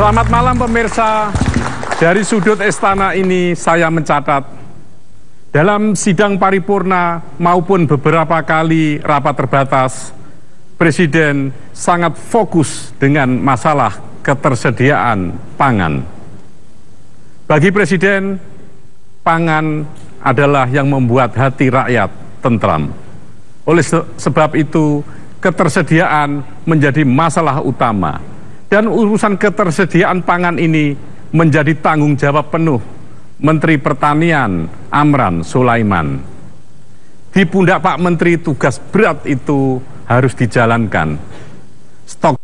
Selamat malam pemirsa. Dari sudut istana ini saya mencatat dalam sidang paripurna maupun beberapa kali rapat terbatas, Presiden sangat fokus dengan masalah ketersediaan pangan. Bagi Presiden, pangan adalah yang membuat hati rakyat tentram. Oleh sebab itu, ketersediaan menjadi masalah utama. Dan urusan ketersediaan pangan ini menjadi tanggung jawab penuh Menteri Pertanian Amran Sulaiman. Di pundak Pak Menteri tugas berat itu harus dijalankan. Stok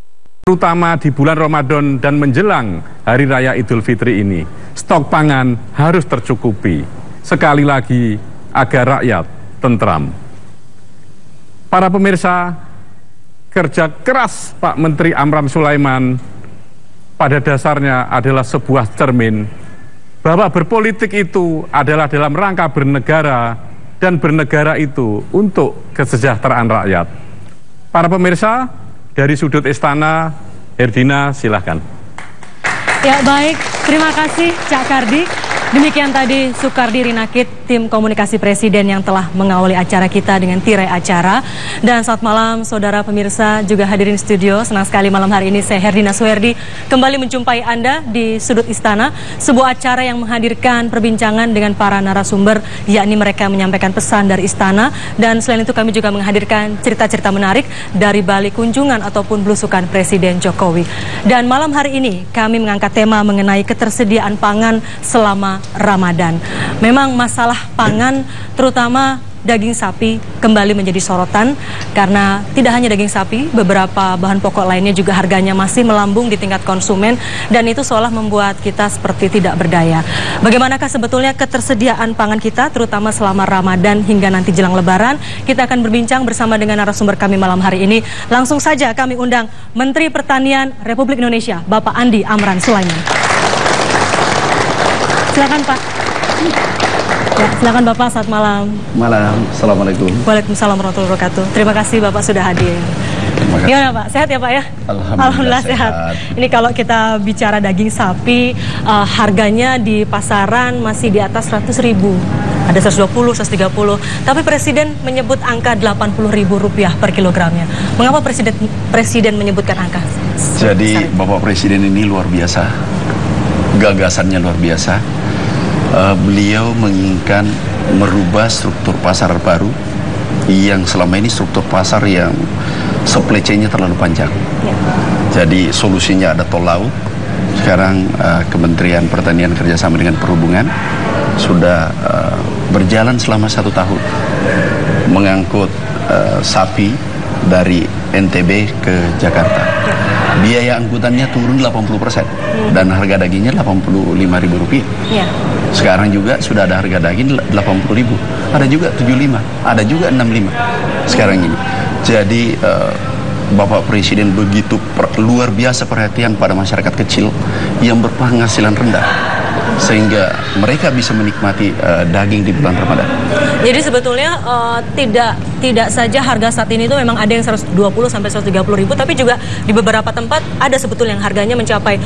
terutama di bulan Ramadan dan menjelang Hari Raya Idul Fitri ini, stok pangan harus tercukupi. Sekali lagi agar rakyat tentram. Para pemirsa, kerja keras Pak Menteri Amran Sulaiman pada dasarnya adalah sebuah cermin bahwa berpolitik itu adalah dalam rangka bernegara dan bernegara itu untuk kesejahteraan rakyat. Para pemirsa, dari sudut istana, Herdina silahkan. Ya baik, terima kasih Cak Kardi. Demikian tadi Sukardi Rinakit, tim komunikasi Presiden yang telah mengawali acara kita dengan tirai acara. Dan selamat malam saudara pemirsa juga hadirin studio. Senang sekali malam hari ini saya Herdina Suherdi kembali menjumpai Anda di Sudut Istana. Sebuah acara yang menghadirkan perbincangan dengan para narasumber, yakni mereka menyampaikan pesan dari Istana. Dan selain itu kami juga menghadirkan cerita-cerita menarik dari balik kunjungan ataupun belusukan Presiden Jokowi. Dan malam hari ini kami mengangkat tema mengenai ketersediaan pangan selama Ramadan. Memang masalah pangan terutama daging sapi kembali menjadi sorotan karena tidak hanya daging sapi, beberapa bahan pokok lainnya juga harganya masih melambung di tingkat konsumen dan itu seolah membuat kita seperti tidak berdaya. Bagaimanakah sebetulnya ketersediaan pangan kita terutama selama Ramadan hingga nanti jelang Lebaran? Kita akan berbincang bersama dengan narasumber kami malam hari ini. Langsung saja kami undang Menteri Pertanian Republik Indonesia, Bapak Andi Amran Sulaiman. Silakan Pak. Ya, silakan Bapak, selamat malam. Malam, Assalamualaikum. Waalaikumsalam warahmatullahi wabarakatuh. Terima kasih Bapak sudah hadir. Gimana Pak, sehat ya Pak ya? Alhamdulillah sehat. Ini kalau kita bicara daging sapi, harganya di pasaran masih di atas 100.000. Ada 120, 130. Tapi Presiden menyebut angka Rp80.000 per kilogramnya. Mengapa Presiden menyebutkan angka? Jadi Bapak Presiden ini luar biasa. Gagasannya luar biasa. Beliau menginginkan merubah struktur pasar baru yang selama ini struktur pasar yang supply chain-nya terlalu panjang. Ya. Jadi solusinya ada tol laut. Sekarang Kementerian Pertanian kerjasama dengan Perhubungan sudah berjalan selama 1 tahun mengangkut sapi dari NTB ke Jakarta. Ya. Biaya angkutannya turun 80% dan harga dagingnya Rp85.000. Ya. Sekarang juga sudah ada harga daging 80.000, ada juga 75, ada juga 65 sekarang ini. Jadi Bapak Presiden begitu luar biasa perhatian pada masyarakat kecil yang berpenghasilan rendah sehingga mereka bisa menikmati daging di bulan Ramadan. Jadi sebetulnya tidak saja harga saat ini itu memang ada yang 120 sampai 130.000, tapi juga di beberapa tempat ada sebetulnya yang harganya mencapai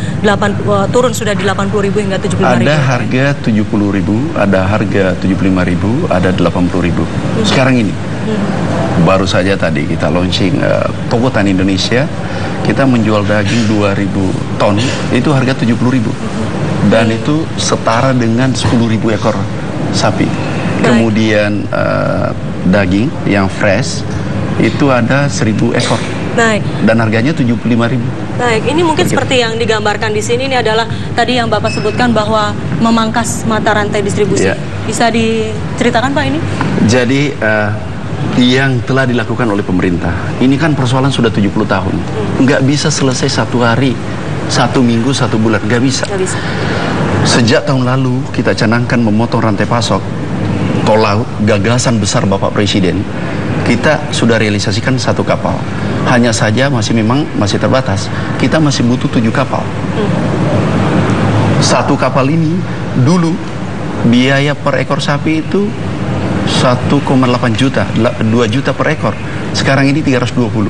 turun sudah di 80.000 hingga 75.000. Ada harga 70.000, ada harga 75.000, ada 80.000. Sekarang ini baru saja tadi kita launching Toko Tani Indonesia, kita menjual daging 2.000 ton itu harga 70.000. Dan itu setara dengan 10.000 ekor sapi. Kemudian daging yang fresh itu ada 1.000 ekor. Baik. Dan harganya 75.000. Baik, ini mungkin seperti yang digambarkan di sini ini adalah tadi yang Bapak sebutkan bahwa memangkas mata rantai distribusi. Ya. Bisa diceritakan Pak ini? Jadi yang telah dilakukan oleh pemerintah, ini kan persoalan sudah 70 tahun. Nggak bisa selesai 1 hari, 1 minggu, 1 bulan, nggak bisa. Nggak bisa. Sejak tahun lalu kita canangkan memotong rantai pasok tol laut, gagasan besar Bapak Presiden. Kita sudah realisasikan 1 kapal. Hanya saja masih terbatas. Kita masih butuh 7 kapal. 1 kapal ini dulu biaya per ekor sapi itu 1,8 juta, 2 juta per ekor. Sekarang ini 320.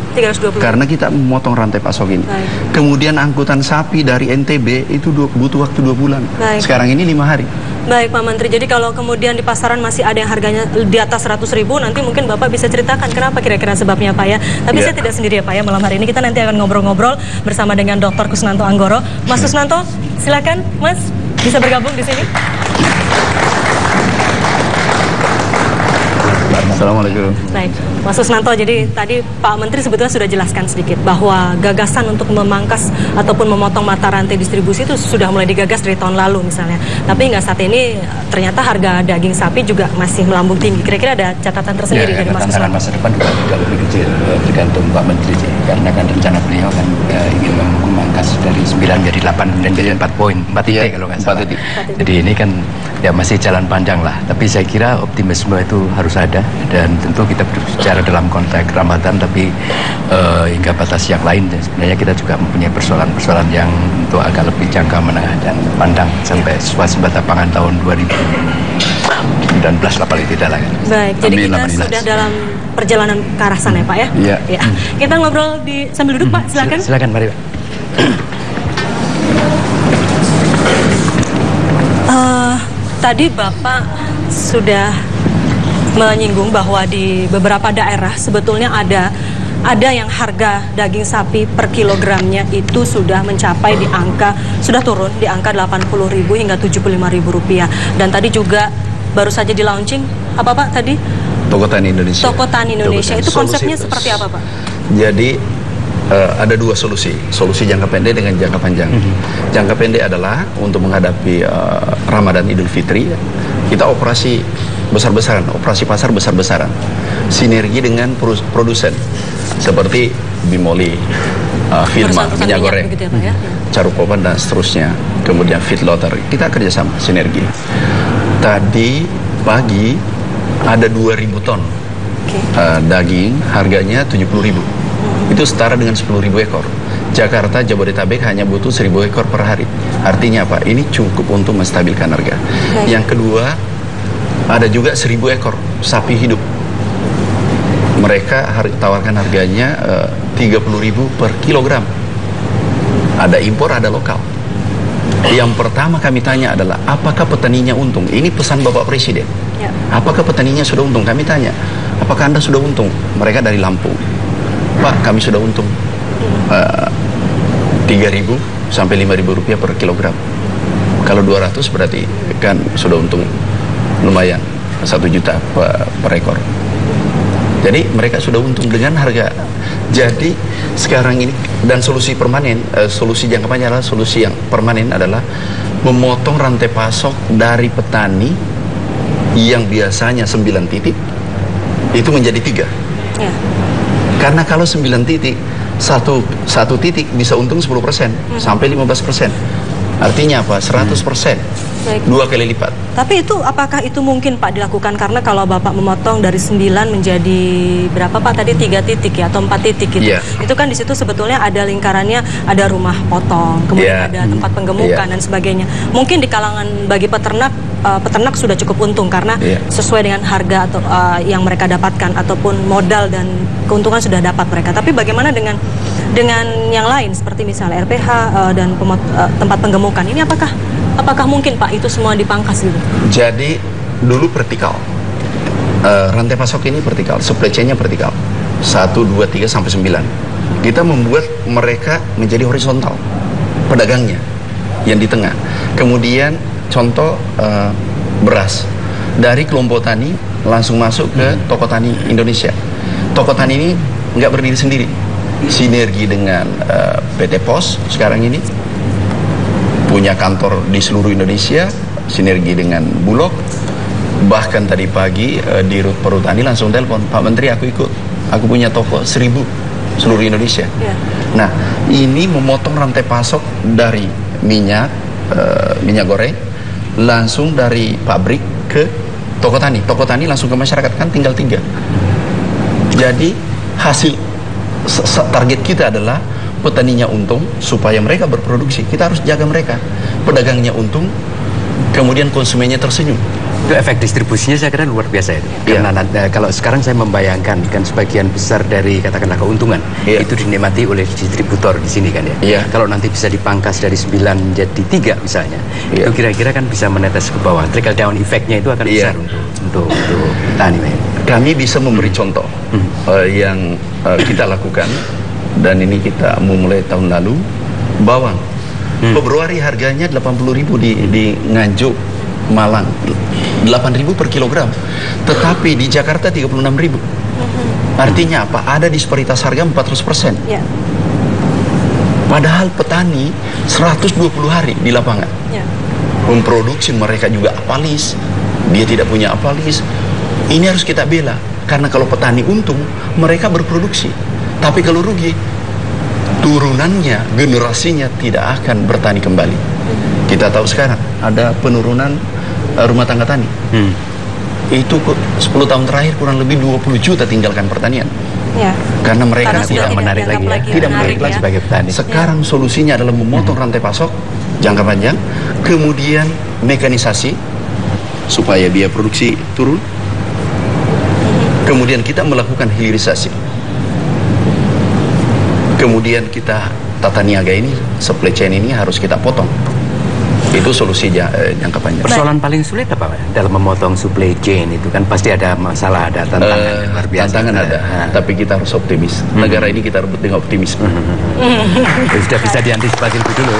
Karena kita memotong rantai pasok ini. Baik. Kemudian angkutan sapi dari NTB itu butuh waktu 2 bulan. Baik. Sekarang ini 5 hari. Baik Pak Menteri, jadi kalau kemudian di pasaran masih ada yang harganya di atas 100.000, nanti mungkin Bapak bisa ceritakan kenapa kira-kira sebabnya Pak ya. Tapi saya tidak sendiri ya Pak ya, malam hari ini kita nanti akan ngobrol-ngobrol bersama dengan Dr. Kusnanto Anggoro. Mas Kusnanto, silakan Mas, bisa bergabung di sini. Assalamualaikum. Baik, Mas Kusnanto, jadi tadi Pak Menteri sebetulnya sudah jelaskan sedikit bahwa gagasan untuk memangkas ataupun memotong mata rantai distribusi itu sudah mulai digagas dari tahun lalu misalnya. Tapi hingga saat ini ternyata harga daging sapi juga masih melambung tinggi. Kira-kira ada catatan tersendiri dari Mas Kusnanto? Masa depan juga lebih kecil, tergantung Pak Menteri sih. Karena kan rencana beliau kan ingin memangkas dari 9 menjadi 8 kemudian jadi 4 poin, 4 titik kalau nggak salah. Jadi ini kan ya masih jalan panjang lah. Tapi saya kira optimisme itu harus ada. Dan tentu kita berbicara dalam konteks Ramadan, tapi hingga batas yang lain sebenarnya kita juga mempunyai persoalan-persoalan yang untuk agak lebih jangka menengah dan pandang sampai swasembada pangan tahun 2019 lah paling tidak lah. Baik, jadi kita sudah dalam perjalanan ke arah sana ya Pak ya? Iya. Ya. Kita ngobrol sambil duduk Pak, silakan. Silakan, mari Pak. Tadi Bapak sudah menyinggung bahwa di beberapa daerah sebetulnya ada yang harga daging sapi per kilogramnya itu sudah mencapai di angka, sudah turun di angka 80.000 hingga 75.000 rupiah. Dan tadi juga baru saja di launching apa Pak tadi? Toko Tani Indonesia. Toko Tani Indonesia. Itu konsepnya seperti apa Pak? Jadi ada 2 solusi jangka pendek dengan jangka panjang. Jangka pendek adalah untuk menghadapi Ramadan Idul Fitri, kita operasi besar-besaran, operasi pasar besar-besaran, sinergi dengan produsen seperti Bimoli, Firma, minyak goreng, begitu ya, Pak, ya? Carukopan dan seterusnya, kemudian Feedlotter, kita kerjasama sinergi. Tadi pagi ada 2.000 ton daging, harganya 70.000. Itu setara dengan 10.000 ekor. Jakarta, Jabodetabek hanya butuh 1.000 ekor per hari. Artinya apa? Ini cukup untuk menstabilkan harga. Yang kedua, ada juga 1.000 ekor sapi hidup. Mereka tawarkan harganya 30.000 per kilogram. Ada impor, ada lokal. Yang pertama kami tanya adalah, apakah petaninya untung? Ini pesan Bapak Presiden. Ya. Apakah petaninya sudah untung? Kami tanya, apakah Anda sudah untung? Mereka dari Lampung. Pak, kami sudah untung 3.000 sampai 5.000 rupiah per kilogram. Kalau 200 berarti kan sudah untung lumayan, 1 juta per ekor. Jadi mereka sudah untung dengan harga. Jadi sekarang ini, dan solusi permanen, solusi jangka panjang adalah, solusi yang permanen adalah memotong rantai pasok dari petani yang biasanya 9 titik itu menjadi 3. Ya. Karena kalau 9 titik, satu titik bisa untung 10% sampai 15%. Artinya apa? 100%. Baik. 2 kali lipat. Tapi itu apakah itu mungkin Pak dilakukan? Karena kalau Bapak memotong dari 9 menjadi berapa Pak tadi, 3 titik ya atau 4 titik gitu. Yeah. Itu kan di situ sebetulnya ada lingkarannya, ada rumah potong, kemudian ada tempat penggemukan dan sebagainya. Mungkin di kalangan bagi peternak sudah cukup untung karena sesuai dengan harga atau yang mereka dapatkan ataupun modal dan keuntungan sudah dapat mereka. Tapi bagaimana dengan yang lain seperti misalnya RPH dan tempat penggemukan ini, apakah mungkin Pak itu semua dipangkas gitu? Jadi dulu vertikal, rantai pasok ini vertikal, supply chain-nya vertikal, 1, 2, 3 sampai 9. Kita membuat mereka menjadi horizontal, pedagangnya yang di tengah. Kemudian contoh beras dari kelompok tani langsung masuk ke Toko Tani Indonesia. Toko Tani ini nggak berdiri sendiri, sinergi dengan PT Pos sekarang ini punya kantor di seluruh Indonesia, sinergi dengan Bulog. Bahkan tadi pagi di Rut Perhutani langsung telepon, Pak Menteri aku ikut, aku punya toko 1.000 seluruh Indonesia. Nah ini memotong rantai pasok dari minyak goreng langsung dari pabrik ke Toko Tani. Toko Tani langsung ke masyarakat, kan tinggal 3. Jadi hasil target kita adalah petaninya untung supaya mereka berproduksi. Kita harus jaga mereka. Pedagangnya untung, kemudian konsumennya tersenyum. Itu efek distribusinya saya kira luar biasa itu. Karena kalau sekarang saya membayangkan kan sebagian besar dari katakanlah keuntungan itu dinikmati oleh distributor di sini kan ya. Kalau nanti bisa dipangkas dari 9 jadi 3 misalnya, itu kira-kira kan bisa menetes ke bawah. Trickle down efeknya itu akan besar untuk petani. Kami bisa memberi contoh yang kita lakukan, dan ini kita memulai tahun lalu. Bawang Februari harganya 80.000 di Nganjuk, Malang, 8.000 per kilogram, tetapi di Jakarta 36.000. Artinya apa? Ada disparitas harga 400%. Padahal petani 120 hari di lapangan memproduksi, mereka juga apalis, dia tidak punya apalis. Ini harus kita bela, karena kalau petani untung mereka berproduksi, tapi kalau rugi turunannya, generasinya tidak akan bertani kembali. Kita tahu sekarang ada penurunan rumah tangga tani. Itu 10 tahun terakhir kurang lebih 20 juta tinggalkan pertanian. Karena mereka tidak menarik lagi tidak menarik lagi sebagai petani. Sekarang solusinya adalah memotong rantai pasok jangka panjang, kemudian mekanisasi supaya biaya produksi turun, kemudian kita melakukan hilirisasi, kemudian kita tata niaga ini, supply chain ini harus kita potong. Itu solusi jangka panjang. Persoalan paling sulit apa Pak? Dalam memotong supply chain itu kan pasti ada masalah, ada tantangan luar biasa. Tantangan ada, tapi kita harus optimis. Negara ini kita rebut dengan optimisme. Sudah bisa diantisipasi lebih dulu.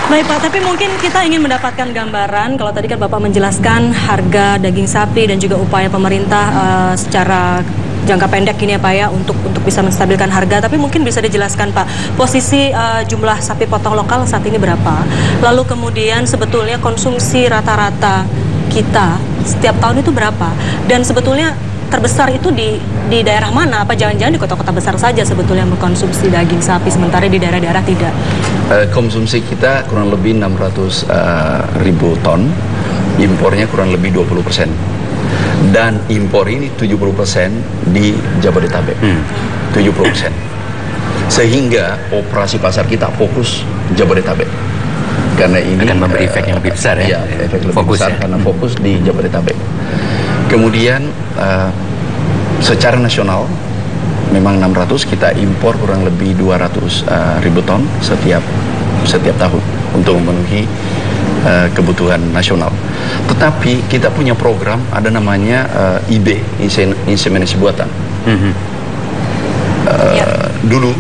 Baik Pak, tapi mungkin kita ingin mendapatkan gambaran, kalau tadi kan Bapak menjelaskan harga daging sapi dan juga upaya pemerintah secara jangka pendek ini ya Pak ya, untuk bisa menstabilkan harga, tapi mungkin bisa dijelaskan Pak, posisi jumlah sapi potong lokal saat ini berapa? Lalu kemudian sebetulnya konsumsi rata-rata kita setiap tahun itu berapa? Dan sebetulnya terbesar itu di daerah mana? Apa jangan-jangan di kota-kota besar saja sebetulnya mengkonsumsi daging sapi, sementara di daerah-daerah tidak? Konsumsi kita kurang lebih 600.000 ton, impornya kurang lebih 20%. Dan impor ini 70% di Jabodetabek, 70%. Sehingga operasi pasar kita fokus Jabodetabek. Karena ini akan memberi efek yang lebih besar ya. Efek lebih besar karena fokus di Jabodetabek. Kemudian secara nasional memang 600, kita impor kurang lebih 200.000 ton setiap tahun untuk memenuhi kebutuhan nasional. Tetapi kita punya program, ada namanya IB, inseminasi buatan. Dulu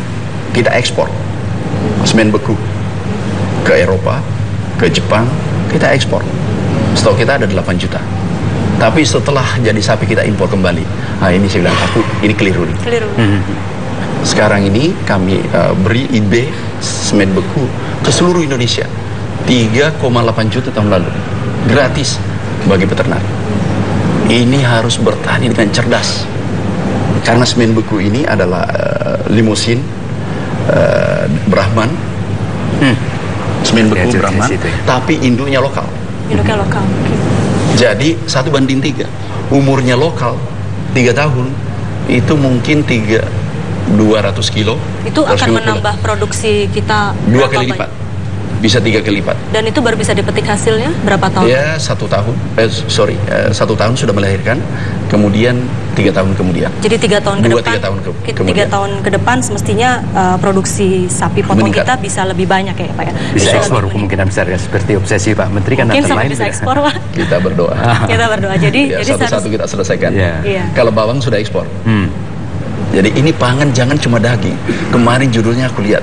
kita ekspor semen beku ke Eropa, ke Jepang, kita ekspor. Stok kita ada 8 juta. Tapi setelah jadi sapi kita impor kembali. Nah ini saya bilang, ini keliru nih. Sekarang ini kami beri IB semen beku ke seluruh Indonesia. 3,8 juta tahun lalu, gratis bagi peternak. Ini harus bertani dengan cerdas, karena semen beku ini adalah limusin Brahman, semen beku Brahman, tapi induknya lokal. Induknya lokal. Jadi 1:3, umurnya lokal 3 tahun, itu mungkin 200 kilo. Itu akan menambah produksi kita 2 kali lipat. Bisa 3 kali lipat. Dan itu baru bisa dipetik hasilnya berapa tahun? Ya 1 tahun. 1 tahun sudah melahirkan, kemudian 3 tahun kemudian. Jadi 3 tahun ke depan. 3 tahun ke depan semestinya produksi sapi potong kita bisa lebih banyak ya Pak ya. Bisa ekspor kemungkinan besar ya, seperti obsesi Pak Menteri kan. Mungkin sampai bisa ekspor Pak. Kita berdoa. Kita berdoa. Jadi satu-satu kita selesaikan. Kalau bawang sudah ekspor. Jadi ini pangan jangan cuma daging. Kemarin judulnya aku lihat,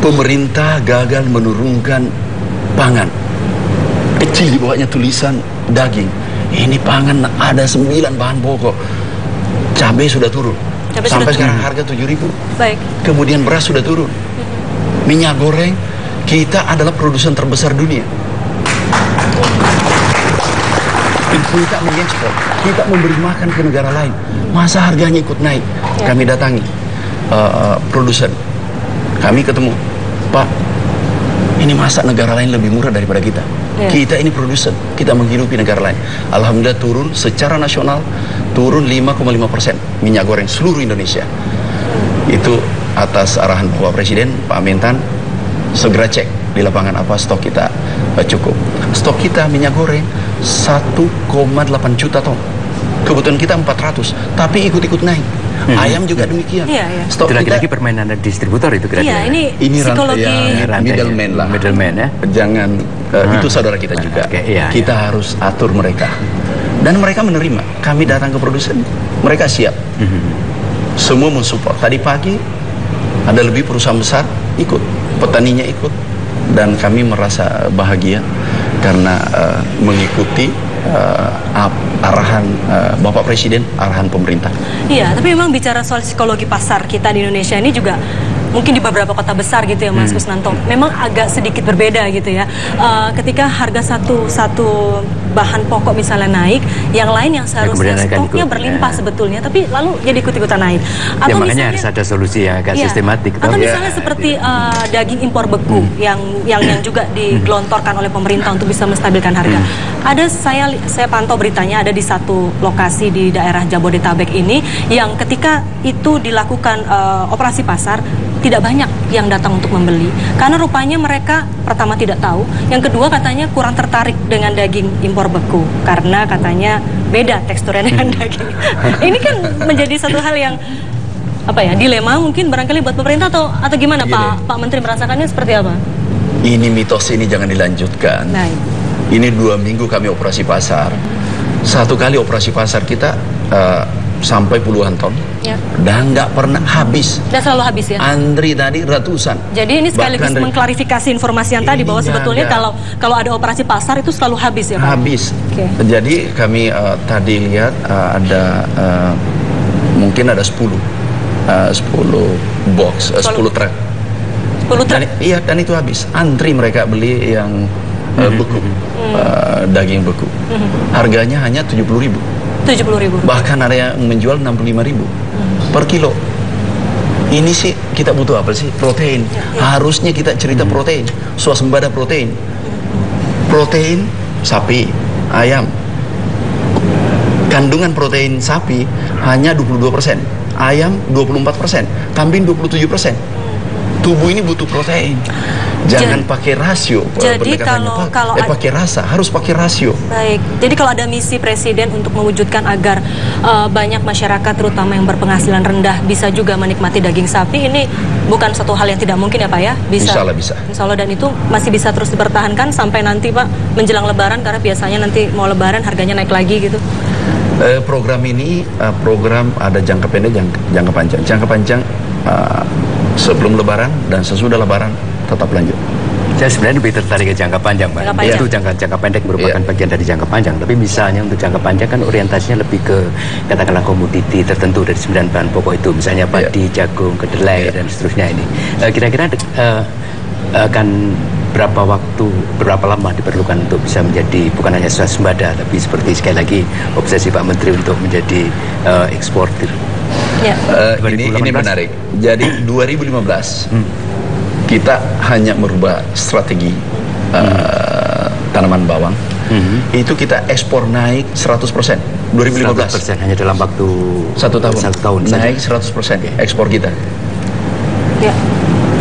pemerintah gagal menurunkan pangan. Kecil di bawahnya tulisan daging. Ini pangan ada 9 bahan pokok. Cabai sudah turun. Sampai sekarang harga 7.000. Baik. Kemudian beras sudah turun. Minyak goreng, kita adalah produsen terbesar dunia. Kita mengekspor, kita memberi makan ke negara lain. Masa harganya ikut naik? Kami datangi produsen. Kami ketemu, Pak, ini masa negara lain lebih murah daripada kita? Kita ini produsen, kita menghidupi negara lain. Alhamdulillah turun secara nasional, turun 5,5% minyak goreng seluruh Indonesia. Itu atas arahan Bapak Presiden, Pak Mentan, segera cek di lapangan apa stok kita cukup. Stok kita minyak goreng 1,8 juta ton. Kebutuhan kita 400, tapi ikut-ikut naik. Ayam juga demikian. Stok itu lagi-lagi permainan distributor itu kira-kira. Ini psikologi middleman lah. Middleman ya. Jangan itu saudara kita juga. Kita harus atur mereka. Dan mereka menerima. Kami datang ke produsen, mereka siap. Semua mensupport. Tadi pagi ada lebih perusahaan besar ikut, petaninya ikut, dan kami merasa bahagia karena mengikuti arahan Bapak Presiden, arahan pemerintah. Iya, tapi memang bicara soal psikologi pasar kita di Indonesia ini juga mungkin di beberapa kota besar gitu ya Mas Kusnanto, memang agak sedikit berbeda gitu ya. Ketika harga satu bahan pokok misalnya naik, yang lain yang seharusnya stoknya berlimpah sebetulnya, tapi lalu jadi ikut-ikutan naik. Atau makanya harus ada solusi yang agak sistematik. Atau misalnya seperti daging impor beku yang juga digelontorkan oleh pemerintah untuk bisa menstabilkan harga. Ada saya pantau beritanya ada di satu lokasi di daerah Jabodetabek ini yang ketika itu dilakukan operasi pasar, tidak banyak yang datang untuk membeli karena rupanya mereka pertama tidak tahu, yang kedua katanya kurang tertarik dengan daging impor beku karena katanya beda teksturnya dengan daging. Ini kan menjadi satu hal yang dilema mungkin barangkali buat pemerintah atau gimana Pak Menteri merasakannya seperti apa? Ini mitos ini jangan dilanjutkan. Ini 2 minggu kami operasi pasar. Satu kali operasi pasar kita sampai puluhan ton, dan nggak pernah habis. Dan selalu habis ya? Antri tadi ratusan. Jadi ini sekaligus mengklarifikasi informasi yang tadi bahwa sebetulnya kalau ada operasi pasar itu selalu habis ya Pak? Habis. Jadi kami tadi lihat ada mungkin ada 10 box, 10 truk. 10 truk? Iya, dan itu habis. Antri mereka beli yang beku, daging beku. Harganya hanya 70.000. 70.000. Bahkan ada yang menjual 65.000 per kilo. Ini sih kita butuh apa sih? Protein. Harusnya kita cerita protein, swasembada protein. Protein sapi, ayam. Kandungan protein sapi hanya 22%, ayam 24%, kambing 27%. Tubuh ini butuh protein. Jangan pakai rasio. Jadi kalau pakai rasa, harus pakai rasio. Baik. Jadi kalau ada misi Presiden untuk mewujudkan agar banyak masyarakat terutama yang berpenghasilan rendah bisa juga menikmati daging sapi, ini bukan satu hal yang tidak mungkin ya Pak ya? Bisa. Insya Allah bisa. Insya Allah, dan itu masih bisa terus dipertahankan sampai nanti Pak menjelang Lebaran, karena biasanya nanti mau Lebaran harganya naik lagi gitu. Program ini program ada jangka pendek, jangka panjang. Jangka panjang sebelum Lebaran dan sesudah Lebaran tetap lanjut. Saya sebenarnya lebih tertarik ke jangka panjang, Pak. Itu jangka pendek merupakan bagian dari jangka panjang. Tapi misalnya untuk jangka panjang kan orientasinya lebih ke katakanlah komoditi tertentu dari 9 bahan pokok itu, misalnya padi, jagung, kedelai dan seterusnya ini. Kira-kira akan berapa lama diperlukan untuk bisa menjadi bukan hanya swasembada, tapi seperti sekali lagi obsesi Pak Menteri untuk menjadi eksportir. Ini menarik. Jadi 2015 kita hanya merubah strategi tanaman bawang. Itu kita ekspor naik 100%. 2015 hanya dalam waktu 1 tahun naik 100% ekspor kita.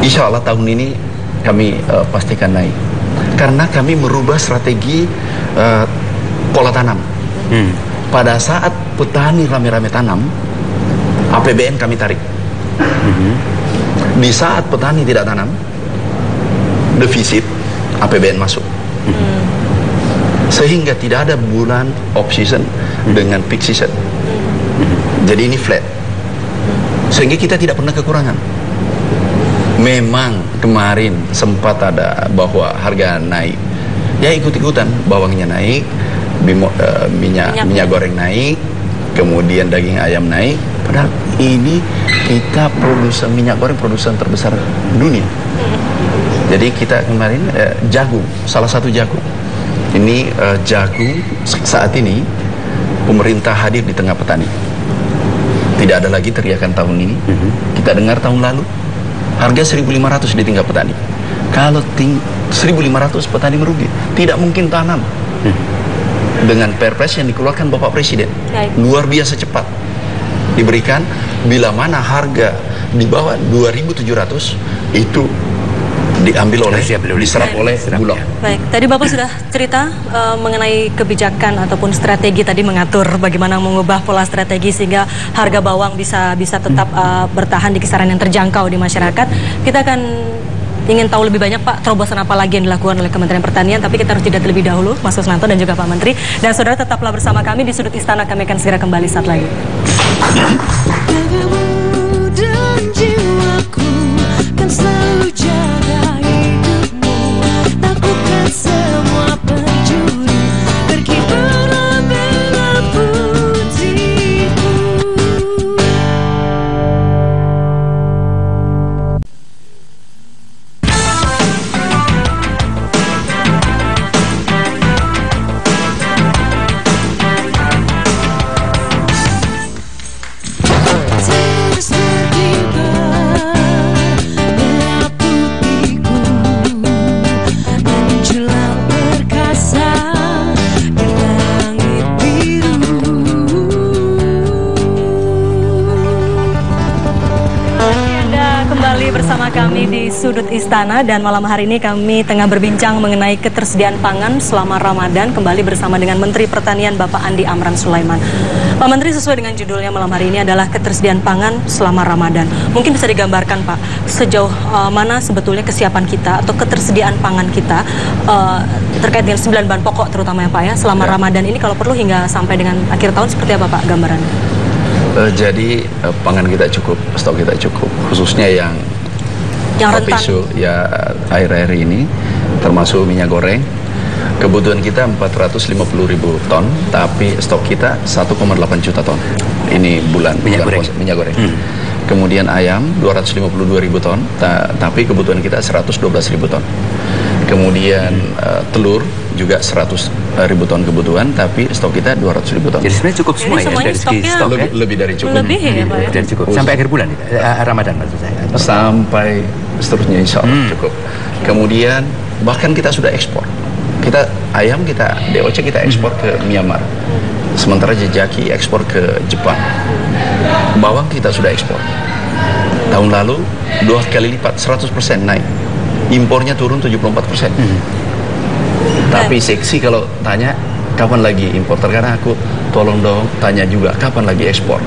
Insya Allah tahun ini kami pastikan naik karena kami merubah strategi pola tanam. Pada saat petani rame-rame tanam, APBN kami tarik. Di saat petani tidak tanam, defisit, APBN masuk. Sehingga tidak ada bulan off season dengan peak season. Jadi ini flat. Sehingga kita tidak pernah kekurangan. Memang kemarin sempat ada bahwa harga naik. Ya ikut-ikutan, bawangnya naik, minyak goreng naik, kemudian daging ayam naik. Padahal ini kita produsen minyak goreng, produsen terbesar dunia. Jadi kita kemarin jagung, salah satu jagung. Ini jagung saat ini pemerintah hadir di tengah petani. Tidak ada lagi teriakan tahun ini. Kita dengar tahun lalu harga 1.500 di tingkat petani. Kalau 1.500 petani merugi, tidak mungkin tanam. Dengan perpres yang dikeluarkan Bapak Presiden, luar biasa cepat diberikan. Bila mana harga di bawah 2.700 itu diambil oleh, diserap oleh Bulog. Baik, tadi Bapak sudah cerita mengenai kebijakan ataupun strategi tadi mengatur bagaimana mengubah pola strategi sehingga harga bawang bisa tetap bertahan di kisaran yang terjangkau di masyarakat. Kita akan ingin tahu lebih banyak Pak, terobosan apa lagi yang dilakukan oleh Kementerian Pertanian, tapi kita harus jeda terlebih dahulu, Mas Kusnanto dan juga Pak Menteri. Dan saudara tetaplah bersama kami di Sudut Istana, kami akan segera kembali saat lagi. Kami di Sudut Istana dan malam hari ini kami tengah berbincang mengenai ketersediaan pangan selama Ramadan kembali bersama dengan Menteri Pertanian Bapak Andi Amran Sulaiman. Pak Menteri, sesuai dengan judulnya malam hari ini adalah ketersediaan pangan selama Ramadan. Mungkin bisa digambarkan Pak, sejauh mana sebetulnya kesiapan kita atau ketersediaan pangan kita terkait dengan 9 bahan pokok terutama ya Pak ya, selama Ramadan ini kalau perlu hingga sampai dengan akhir tahun seperti apa Pak gambarannya? Jadi pangan kita cukup, stok kita cukup, khususnya yang rentan ya air-air ini, termasuk minyak goreng. Kebutuhan kita 450.000 ton, tapi stok kita 1,8 juta ton. Ini bulan minyak goreng. Kemudian ayam 252.000 ton, tapi kebutuhan kita 112.000 ton. Kemudian telur juga 100.000 ton kebutuhan, tapi stok kita 200.000 ton. Jadi sebenarnya cukup semua ya dari segi stok ya? Lebih dari cukup. Lebih ya Pak ya? Dari cukup. Sampai akhir bulan Ramadan maksud saya. Sampai seterusnya insya Allah cukup. Kemudian bahkan kita sudah ekspor. Kita ayam kita DOC kita ekspor ke Myanmar. Sementara jejaki ekspor ke Jepang. Bawang kita sudah ekspor. Tahun lalu 2 kali lipat, 100% naik. Impornya turun 74%. Tapi seksi kalau tanya kapan lagi impor, karena aku tolong dong tanya juga kapan lagi ekspor.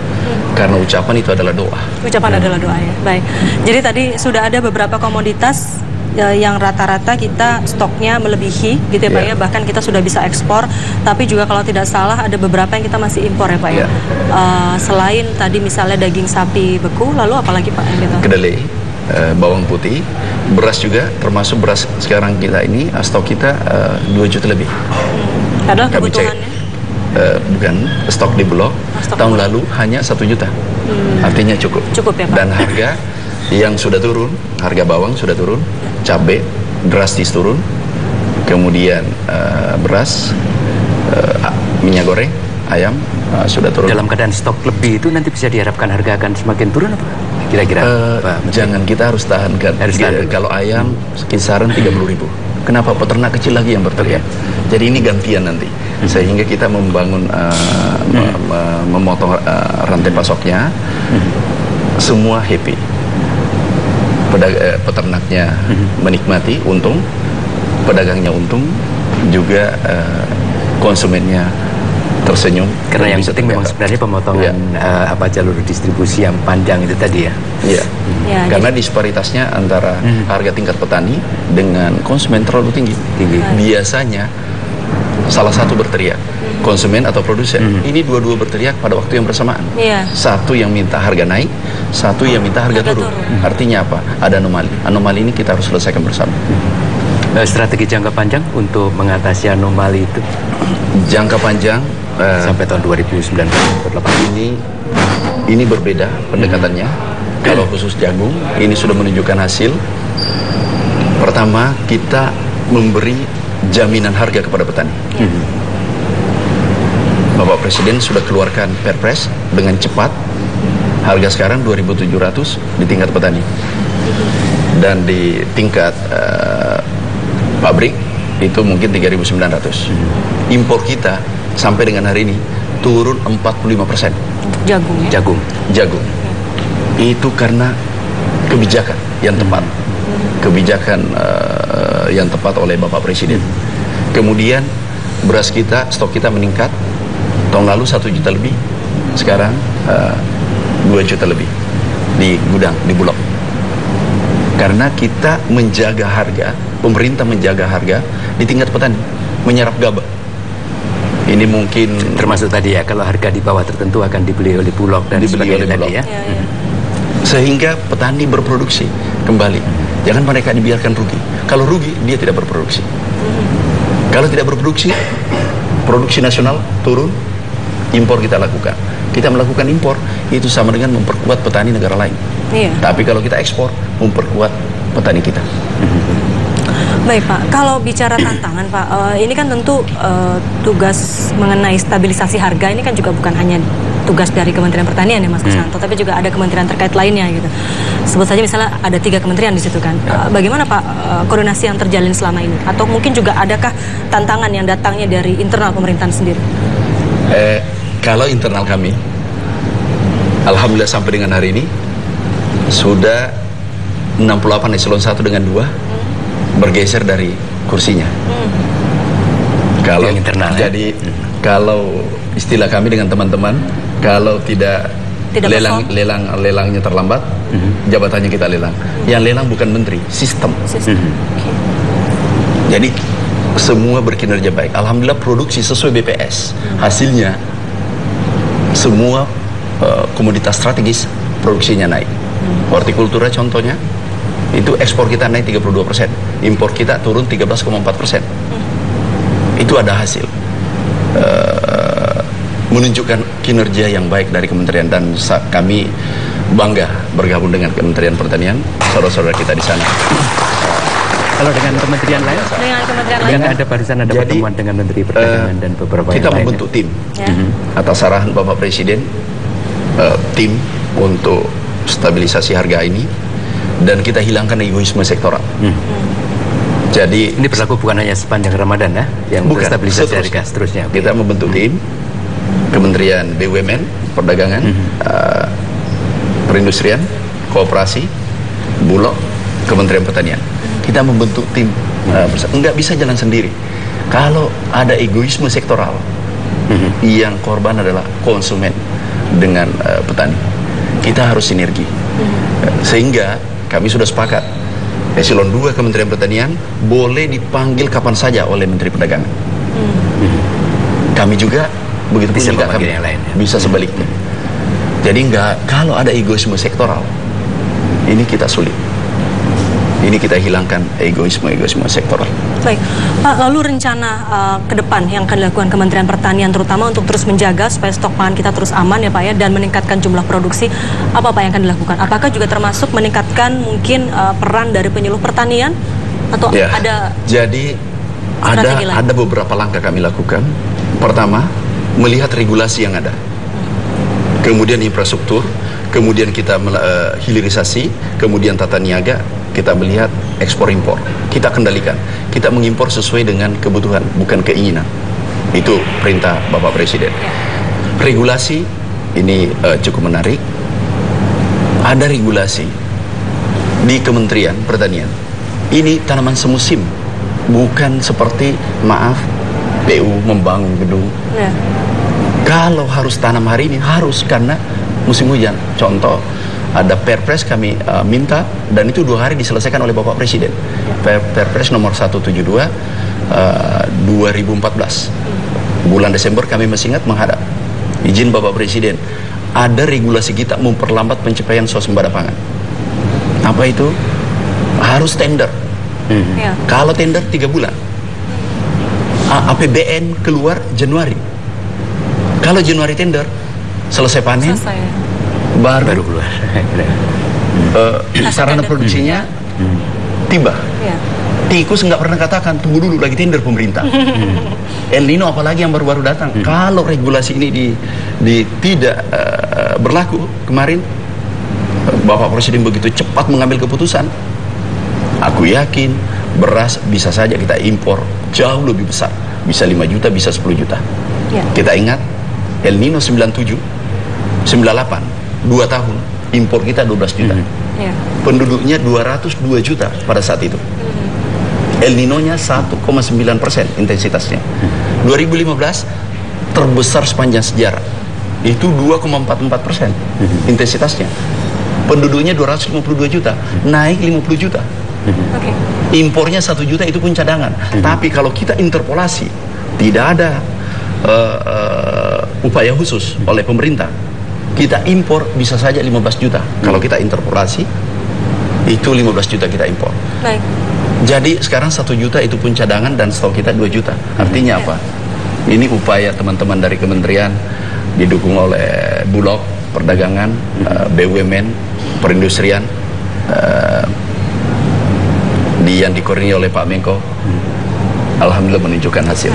Karena ucapan itu adalah doa. Ucapan adalah doa ya. Baik. Jadi tadi sudah ada beberapa komoditas yang rata-rata kita stoknya melebihi gitu ya Pak ya. Bahkan kita sudah bisa ekspor. Tapi juga kalau tidak salah ada beberapa yang kita masih impor ya Pak ya. Selain tadi misalnya daging sapi beku, lalu apalagi Pak yang kita? Kedelai, bawang putih, beras juga, termasuk beras sekarang kita ini stok kita 2 juta lebih. Adalah kebutuhannya? Bukan, stok di Bulog tahun lalu hanya 1 juta. Artinya cukup. Cukup ya Pak. Dan harga yang sudah turun, harga bawang sudah turun, cabai drastis turun, kemudian beras, minyak goreng, ayam sudah turun. Dalam keadaan stok lebih itu nanti bisa diharapkan harga akan semakin turun apa? Kira-kira? Jangan, kita harus tahankan. Kalau ayam kisaran 30.000. Kenapa? Peternak kecil lagi yang berteriak. Jadi ini gantian nanti. Sehingga kita membangun, memotong rantai pasoknya. Semua happy. Peternaknya menikmati, untung. Pedagangnya untung. Juga konsumennya tersenyum. Karena yang penting memang sebenarnya pemotongan jalur distribusi yang panjang itu tadi ya. Iya. Karena disparitasnya antara harga tingkat petani dengan konsumen terlalu tinggi. Biasanya salah satu berteriak, konsumen atau produsen. Ini dua-dua berteriak pada waktu yang bersamaan. Satu yang minta harga naik, satu yang minta harga turun. Artinya apa? Ada anomali. Anomali ini kita harus selesaikan bersama. Strategi jangka panjang untuk mengatasi anomali itu? Jangka panjang sampai tahun 2019 ini berbeda pendekatannya. Kalau khusus jagung ini sudah menunjukkan hasil. Pertama, kita memberi jaminan harga kepada petani. Bapak Presiden sudah keluarkan Perpres dengan cepat. Harga sekarang 2.700 di tingkat petani. Dan di tingkat pabrik itu mungkin 3.900. Impor kita sampai dengan hari ini turun 45%. Jagung ya? Jagung. Itu karena kebijakan yang tepat. kebijakan yang tepat oleh Bapak Presiden. Kemudian beras kita, stok kita meningkat. Tahun lalu 1 juta lebih, sekarang 2 juta lebih di gudang, di Bulog. Karena kita menjaga harga, pemerintah menjaga harga di tingkat petani, menyerap gabah. Ini mungkin termasuk tadi ya, kalau harga di bawah tertentu akan dibeli oleh Bulog dan sebagainya tadi ya. Sehingga petani berproduksi kembali. Jangan mereka dibiarkan rugi. Kalau rugi, dia tidak berproduksi. Kalau tidak berproduksi, produksi nasional turun, impor kita lakukan. Kita melakukan impor, itu sama dengan memperkuat petani negara lain. Tapi kalau kita ekspor, memperkuat petani kita. Baik Pak, kalau bicara tantangan Pak, ini kan tentu tugas mengenai stabilisasi harga ini kan juga bukan hanya tugas dari Kementerian Pertanian ya Mas Krisnanto, tapi juga ada kementerian terkait lainnya gitu. Sebut saja misalnya ada 3 kementerian di situ kan. Bagaimana Pak koordinasi yang terjalin selama ini? Atau mungkin juga adakah tantangan yang datangnya dari internal pemerintahan sendiri? Kalau internal kami, alhamdulillah sampai dengan hari ini sudah 68 eselon 1 dengan 2 bergeser dari kursinya. Kalau internal, jadi kalau istilah kami dengan teman-teman, kalau tidak lelangnya terlambat, jabatannya kita lelang. Yang lelang bukan menteri, sistem. Jadi semua berkinerja baik. Alhamdulillah produksi sesuai BPS. Hasilnya semua komoditas strategis produksinya naik. Hortikultura contohnya, itu ekspor kita naik 32%, impor kita turun 13,4%. Itu ada hasil, menunjukkan kinerja yang baik dari kementerian, dan kami bangga bergabung dengan Kementerian Pertanian, saudara-saudara kita di sana. Kalau dengan kementerian lain? Dengan kementerian lain. Ada barusan ada pertemuan dengan Menteri Perdagangan dan beberapa kita membentuk tim atas arahan Bapak Presiden, tim untuk stabilisasi harga ini. Dan kita hilangkan egoisme sektoral. Jadi ini berlaku bukan hanya sepanjang Ramadan ya, yang bukan stabilisasi harga seterusnya. Kita membentuk tim, Kementerian BUMN, Perdagangan, Perindustrian, Koperasi, Bulog, Kementerian Pertanian. Kita membentuk tim, nggak bisa jalan sendiri. Kalau ada egoisme sektoral, yang korban adalah konsumen dengan petani. Kita harus sinergi, sehingga kami sudah sepakat, eselon 2 Kementerian Pertanian boleh dipanggil kapan saja oleh Menteri Perdagangan. Kami juga begitu pun juga kami yang lain, bisa sebaliknya. Jadi kalau ada egoisme sektoral, ini kita sulit. Ini kita hilangkan egoisme sektoral. Baik, Pak, lalu rencana ke depan yang akan dilakukan Kementerian Pertanian terutama untuk terus menjaga supaya stok pangan kita terus aman ya Pak ya, dan meningkatkan jumlah produksi, apa Pak yang akan dilakukan? Apakah juga termasuk meningkatkan mungkin peran dari penyuluh pertanian atau ada? Jadi ada beberapa langkah kami lakukan. Pertama, melihat regulasi yang ada, kemudian infrastruktur, kemudian kita hilirisasi, kemudian tata niaga. Kita melihat ekspor impor, kita kendalikan, kita mengimpor sesuai dengan kebutuhan, bukan keinginan. Itu perintah Bapak Presiden. Regulasi ini cukup menarik. Ada regulasi di Kementerian Pertanian. Ini tanaman semusim, bukan seperti PU membangun gedung. Kalau harus tanam hari ini harus, karena musim hujan. Contoh, ada Perpres kami minta, dan itu 2 hari diselesaikan oleh Bapak Presiden. Perpres nomor 172 2014. Bulan Desember kami masih ingat menghadap. Izin Bapak Presiden, ada regulasi kita memperlambat pencapaian swasembada pangan. Apa itu? Harus tender. Kalau tender 3 bulan. APBN keluar Januari. Kalau Januari tender, selesai panen, baru keluar. Sarana produksinya tiba. Tikus nggak pernah katakan tunggu dulu lagi tender pemerintah. El Nino apalagi yang baru-baru datang. Kalau regulasi ini tidak berlaku, kemarin Bapak Presiden begitu cepat mengambil keputusan, aku yakin beras bisa saja kita impor jauh lebih besar, bisa 5 juta, bisa 10 juta. Kita ingat El Nino 97, 98, 2 tahun impor kita 12 juta. Penduduknya 202 juta pada saat itu. El Nino-nya 1,9% intensitasnya. 2015 terbesar sepanjang sejarah. Itu 2,44% intensitasnya. Penduduknya 252 juta, naik 50 juta. Impornya 1 juta, itu pun cadangan. Tapi kalau kita interpolasi, tidak ada upaya khusus oleh pemerintah. Kita impor bisa saja 15 juta. Kalau kita interpolasi, itu 15 juta kita impor. Baik. Jadi sekarang 1 juta itu pun cadangan dan stok kita 2 juta. Artinya apa? Ini upaya teman-teman dari kementerian didukung oleh Bulog, Perdagangan, BUMN, Perindustrian, yang dikoordinir oleh Pak Menko. Alhamdulillah menunjukkan hasil.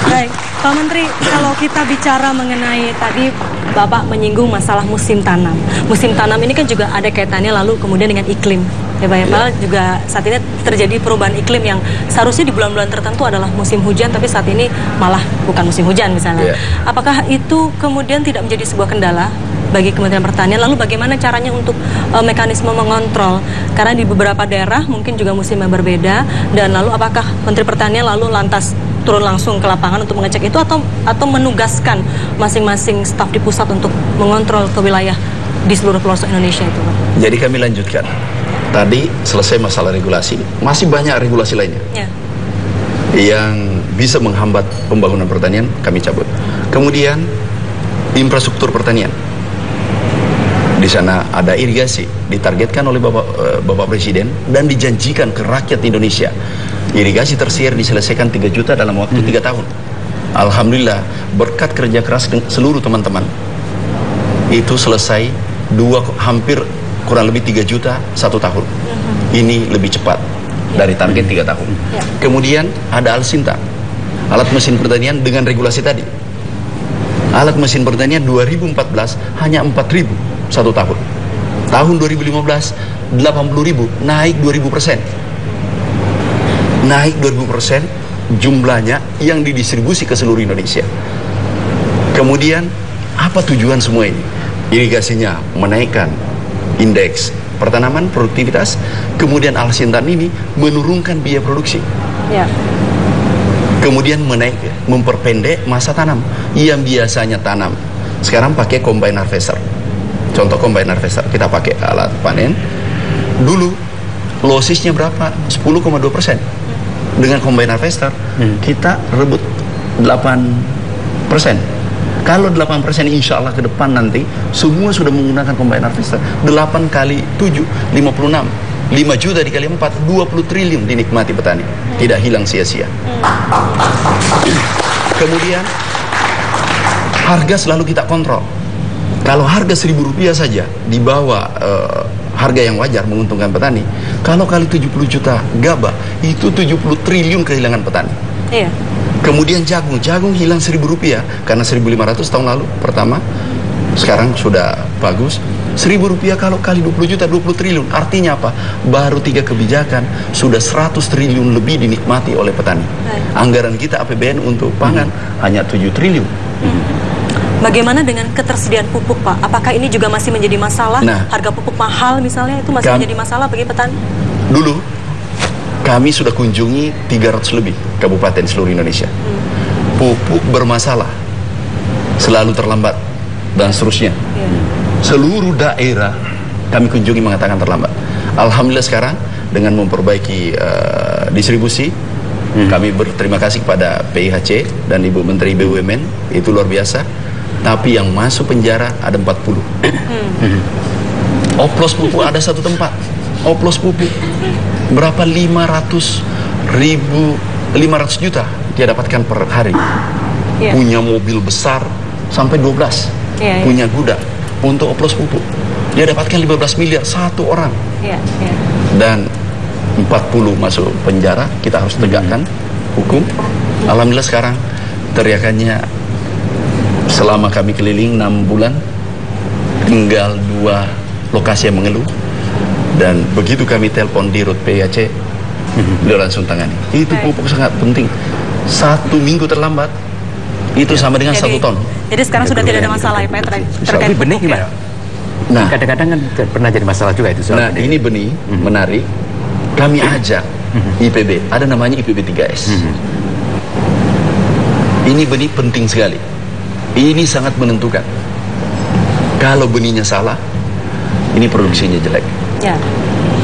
Baik, Pak Menteri, kalau kita bicara mengenai tadi Bapak menyinggung masalah musim tanam. Musim tanam ini kan juga ada kaitannya lalu kemudian dengan iklim. Ya Pak, ya. Juga saat ini terjadi perubahan iklim yang seharusnya di bulan-bulan tertentu adalah musim hujan, tapi saat ini malah bukan musim hujan misalnya. Apakah itu kemudian tidak menjadi sebuah kendala bagi Kementerian Pertanian? Lalu bagaimana caranya untuk mekanisme mengontrol? Karena di beberapa daerah mungkin juga musimnya berbeda, dan lalu apakah Menteri Pertanian lalu lantas turun langsung ke lapangan untuk mengecek itu atau menugaskan masing-masing staf di pusat untuk mengontrol ke wilayah di seluruh pelosok Indonesia itu, Pak? Jadi kami lanjutkan. Tadi selesai masalah regulasi, masih banyak regulasi lainnya yang bisa menghambat pembangunan pertanian, kami cabut. Kemudian infrastruktur pertanian. Di sana ada irigasi, ditargetkan oleh Bapak Presiden dan dijanjikan ke rakyat Indonesia. Irigasi tersier diselesaikan 3 juta dalam waktu 3 tahun. Alhamdulillah, berkat kerja keras seluruh teman-teman, itu selesai hampir kurang lebih 3 juta 1 tahun. Ini lebih cepat dari target 3 tahun. Kemudian ada Al-Sinta, alat mesin pertanian dengan regulasi tadi. Alat mesin pertanian 2014 hanya 4.000 1 tahun. Tahun 2015 80.000, naik 2000%. Naik 2000% jumlahnya yang didistribusi ke seluruh Indonesia. Kemudian apa tujuan semua ini? Irigasinya menaikkan indeks pertanaman, produktivitas. Kemudian Al-Sintan ini menurunkan biaya produksi. Kemudian memperpendek masa tanam. Yang biasanya tanam sekarang pakai combine harvester. Contoh combine harvester, kita pakai alat panen. Dulu lossesnya berapa? 10,2%. Dengan combine harvester kita rebut 8%. Kalau 8%, insya Allah ke depan nanti semua sudah menggunakan combine harvester. 8 kali 7, 56. 5 juta dikali 4, 20 triliun dinikmati petani. Tidak hilang sia-sia. Kemudian harga selalu kita kontrol. Kalau harga Rp1.000 saja di bawah harga yang wajar menguntungkan petani, kalau kali 70 juta gabah, itu 70 triliun kehilangan petani. Kemudian jagung hilang Rp1.000 karena 1.500 tahun lalu pertama, sekarang sudah bagus. Rp1.000 kalau kali 20 juta 20 triliun, artinya apa? Baru 3 kebijakan sudah 100 triliun lebih dinikmati oleh petani. Anggaran kita APBN untuk pangan hanya 7 triliun. Bagaimana dengan ketersediaan pupuk, Pak? Apakah ini juga masih menjadi masalah? Harga pupuk mahal misalnya, itu masih menjadi masalah bagi petani? Dulu kami sudah kunjungi 300 lebih kabupaten seluruh Indonesia. Pupuk bermasalah, selalu terlambat, dan seterusnya. Seluruh daerah kami kunjungi mengatakan terlambat. Alhamdulillah sekarang dengan memperbaiki distribusi, kami berterima kasih kepada PIHC dan Ibu Menteri BUMN, itu luar biasa. Tapi yang masuk penjara ada 40. Oplos pupuk ada satu tempat. Oplos pupuk berapa? 500 juta dia dapatkan per hari. Punya mobil besar sampai 12. Punya gudang untuk oplos pupuk. Dia dapatkan 15 miliar satu orang. Dan 40 masuk penjara, kita harus tegakkan hukum. Alhamdulillah sekarang teriakannya, selama kami keliling 6 bulan, tinggal 2 lokasi yang mengeluh. Dan begitu kami telepon di Rut PIHC, beliau langsung tangani. Itu pupuk sangat penting. 1 minggu terlambat, itu sama dengan 1 ton. Jadi sekarang sudah tidak ada masalah ya Pak terkait pupuk benih gimana? Nah, kadang-kadang kan pernah jadi masalah juga itu soal benih. Ini benih menarik. Kami ajak IPB, ada namanya IPB 3S. Ini benih penting sekali. Ini sangat menentukan. Kalau benihnya salah, ini produksinya jelek. Ya.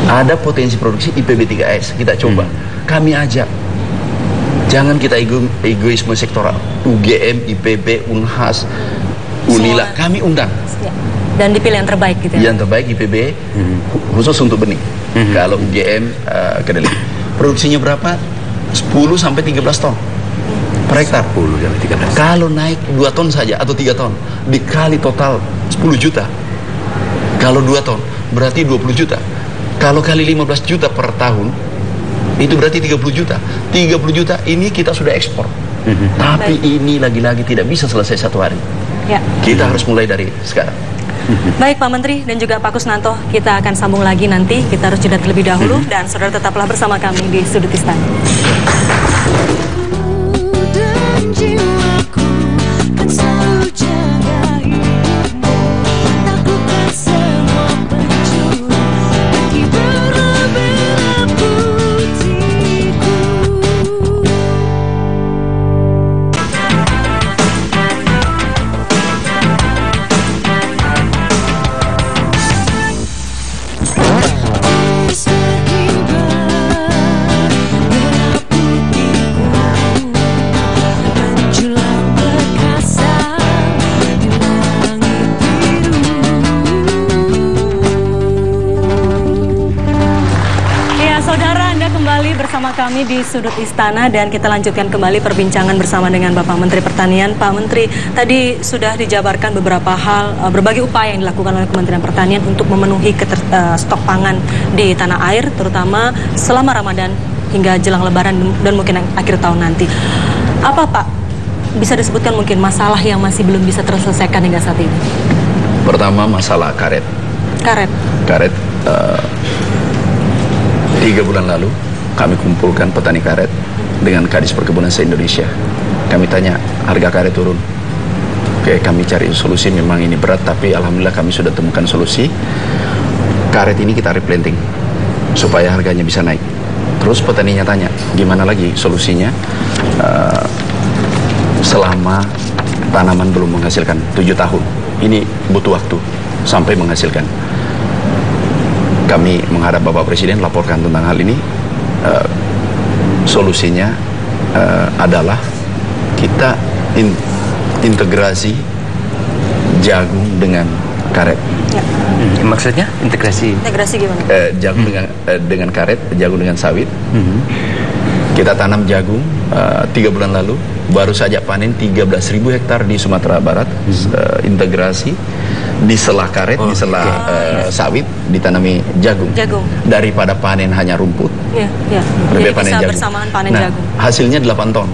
Ada potensi produksi IPB 3S, kita coba. Kami ajak. Jangan kita egoisme sektoral. UGM, IPB, Unhas, Unila, kami undang. Ya. Dan dipilih yang terbaik gitu ya? Yang terbaik IPB, khusus untuk benih. Kalau UGM, kedelai. Produksinya berapa? 10 sampai 13 ton per hektar. 10 sampai 13. Kalau naik 2 ton saja atau 3 ton, dikali total 10 juta. Kalau 2 ton, berarti 20 juta. Kalau kali 15 juta per tahun, itu berarti 30 juta. 30 juta ini kita sudah ekspor. Tapi ini lagi-lagi tidak bisa selesai satu hari. Ya. Kita harus mulai dari sekarang. Baik Pak Menteri dan juga Pak Kusnanto, kita akan sambung lagi nanti. Kita harus jeda terlebih dahulu dan saudara tetaplah bersama kami di Sudut Istana. Kami di Sudut Istana dan kita lanjutkan kembali perbincangan bersama dengan Bapak Menteri Pertanian. Pak Menteri, tadi sudah dijabarkan beberapa hal, berbagai upaya yang dilakukan oleh Kementerian Pertanian untuk memenuhi stok pangan di tanah air, terutama selama Ramadan hingga jelang Lebaran dan mungkin akhir tahun nanti. Apa Pak, bisa disebutkan mungkin masalah yang masih belum bisa terselesaikan hingga saat ini? Pertama, masalah karet. Karet? Karet, 3 bulan lalu kami kumpulkan petani karet dengan Kadis Perkebunan se-Indonesia. Kami tanya, harga karet turun. Oke, kami cari solusi, memang ini berat, tapi alhamdulillah kami sudah temukan solusi. Karet ini kita replanting, supaya harganya bisa naik. Terus petaninya tanya, gimana lagi solusinya? Selama tanaman belum menghasilkan 7 tahun. Ini butuh waktu sampai menghasilkan. Kami menghadap Bapak Presiden, laporkan tentang hal ini. Solusinya adalah kita integrasi jagung dengan karet. Ya. Maksudnya integrasi? Integrasi gimana? Jagung dengan karet, jagung dengan sawit. Kita tanam jagung 3 bulan lalu, baru saja panen 13.000 hektar di Sumatera Barat. Integrasi di sela karet, di sela sawit ditanami jagung. Daripada panen hanya rumput, lebih panen jagung. Bersamaan panen jagung. Hasilnya 8 ton.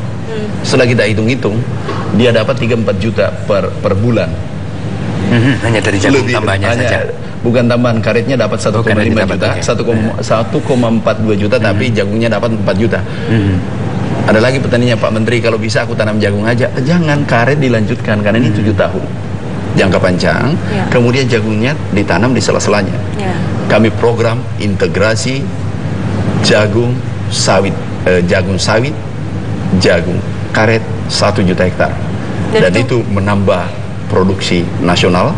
Setelah kita hitung-hitung, dia dapat 3-4 juta per bulan. Hanya dari jagung tambahnya saja. Bukan tambahan, karetnya dapat 1,5 juta, 1,42 juta, tapi jagungnya dapat 4 juta. Ada lagi petaninya, Pak Menteri, kalau bisa aku tanam jagung aja. Jangan, karet dilanjutkan, karena ini 7 tahun. Jangka panjang, kemudian jagungnya ditanam di sela-selanya. Kami program integrasi jagung sawit, jagung karet 1 juta hektar. Dan itu menambah produksi nasional,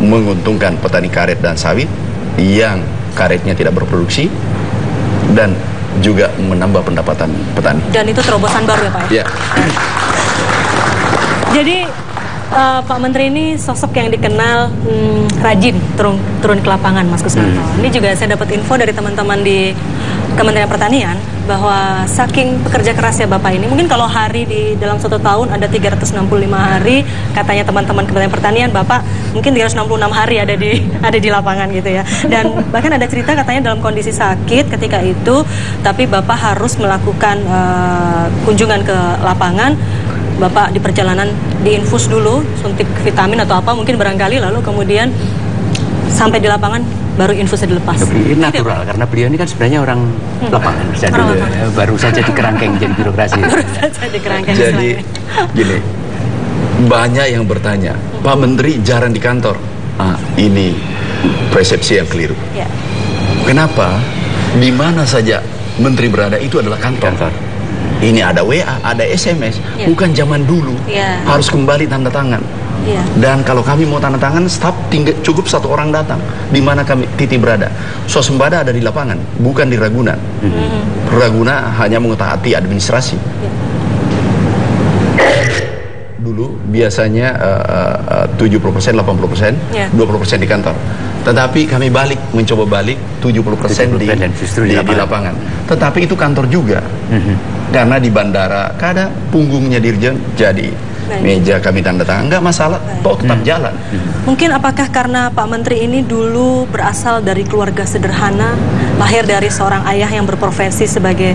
menguntungkan petani karet dan sawit yang karetnya tidak berproduksi, dan juga menambah pendapatan petani. Dan itu terobosan baru ya Pak? Ya. Jadi Pak Menteri ini sosok yang dikenal rajin turun ke lapangan, Mas Kusnanto. Ini juga saya dapat info dari teman-teman di Kementerian Pertanian bahwa saking pekerja kerasnya Bapak ini, mungkin kalau hari di dalam 1 tahun ada 365 hari, katanya teman-teman Kementerian Pertanian, Bapak mungkin 366 hari ada di lapangan gitu ya. Dan bahkan ada cerita katanya dalam kondisi sakit ketika itu, tapi Bapak harus melakukan kunjungan ke lapangan. Bapak di perjalanan diinfus dulu, suntik vitamin atau apa mungkin barangkali, lalu kemudian sampai di lapangan baru infusnya dilepas. Ini natural, karena beliau ini kan sebenarnya orang lapangan. Baru saja di kerangkeng jadi birokrasi. Baru saja di kerangkeng. Jadi gini, banyak yang bertanya, Pak Menteri jarang di kantor. Ini persepsi yang keliru. Ya. Kenapa? Di mana saja menteri berada itu adalah kantor. Ini ada WA, ada SMS, bukan zaman dulu. Harus kembali tanda tangan. Dan kalau kami mau tanda tangan, staf cukup 1 orang datang. Di mana kami Titi berada. Swasembada ada di lapangan, bukan di Ragunan. Ragunan hanya mengetaati administrasi. Dulu biasanya 70%, 80%, 20% di kantor. Tetapi kami mencoba balik 70% di lapangan. Tetapi itu kantor juga. Karena di bandara kadang punggungnya dirjen jadi meja kami tanda tangan, nggak masalah, toh tetap jalan. Mungkin apakah karena Pak Menteri ini dulu berasal dari keluarga sederhana, lahir dari seorang ayah yang berprofesi sebagai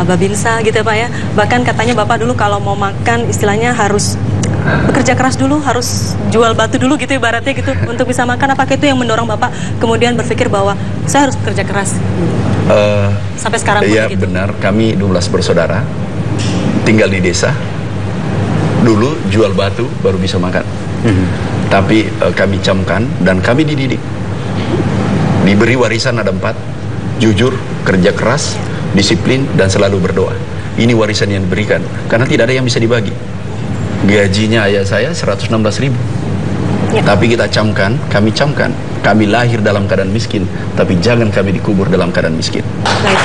babinsa gitu ya Pak ya. Bahkan katanya Bapak dulu kalau mau makan istilahnya harus bekerja keras dulu, harus jual batu dulu gitu ibaratnya gitu untuk bisa makan. Apakah itu yang mendorong Bapak kemudian berpikir bahwa saya harus bekerja keras? Sampai sekarang iya gitu. Benar, kami 12 bersaudara tinggal di desa. Dulu jual batu baru bisa makan. Tapi kami camkan dan kami dididik. Diberi warisan ada 4. Jujur, kerja keras, disiplin, dan selalu berdoa. Ini warisan yang diberikan karena tidak ada yang bisa dibagi. Gajinya ayah saya 116.000. Tapi kita camkan, kami lahir dalam keadaan miskin, tapi jangan kami dikubur dalam keadaan miskin. Baik.